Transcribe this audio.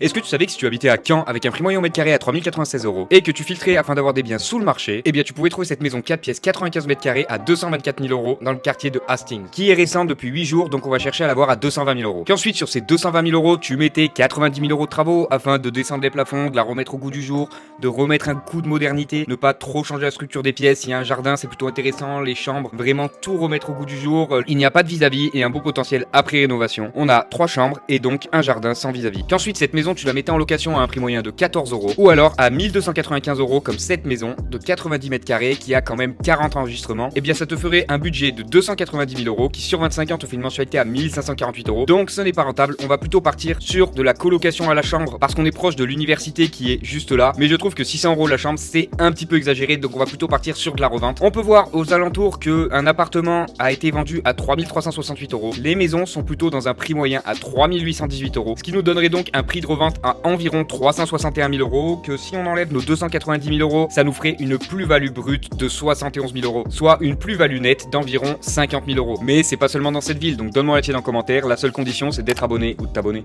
Est-ce que tu savais que si tu habitais à Caen avec un prix moyen au mètre carré à 3096 € et que tu filtrais afin d'avoir des biens sous le marché, eh bien tu pouvais trouver cette maison 4 pièces 95 mètres carrés à 224 000 € dans le quartier de Hastings, qui est récente depuis 8 jours, donc on va chercher à l'avoir à 220 000 €. Qu'ensuite sur ces 220 000 € tu mettais 90 000 € de travaux afin de descendre les plafonds, de la remettre au goût du jour, de remettre un coup de modernité, ne pas trop changer la structure des pièces. Il y a un jardin, c'est plutôt intéressant, les chambres, vraiment tout remettre au goût du jour. Il n'y a pas de vis-à-vis et un beau potentiel après rénovation. On a 3 chambres et donc un jardin sans vis-à-vis. Qu'ensuite cette maison tu la mettais en location à un prix moyen de 14 € ou alors à 1295 € comme cette maison de 90 mètres carrés qui a quand même 40 enregistrements, et bien ça te ferait un budget de 290 000 € qui sur 25 ans te fait une mensualité à 1548 €. Donc ce n'est pas rentable, on va plutôt partir sur de la colocation à la chambre parce qu'on est proche de l'université qui est juste là, mais je trouve que 600 € la chambre c'est un petit peu exagéré, donc on va plutôt partir sur de la revente. On peut voir aux alentours que un appartement a été vendu à 3368 €. Les maisons sont plutôt dans un prix moyen à 3818 €, ce qui nous donnerait donc un prix de revente à environ 361 000 €, que si on enlève nos 290 000 €, ça nous ferait une plus-value brute de 71 000 €, soit une plus-value nette d'environ 50 000 €. Mais c'est pas seulement dans cette ville, donc donne-moi la tienne en commentaire, la seule condition c'est d'être abonné ou de t'abonner.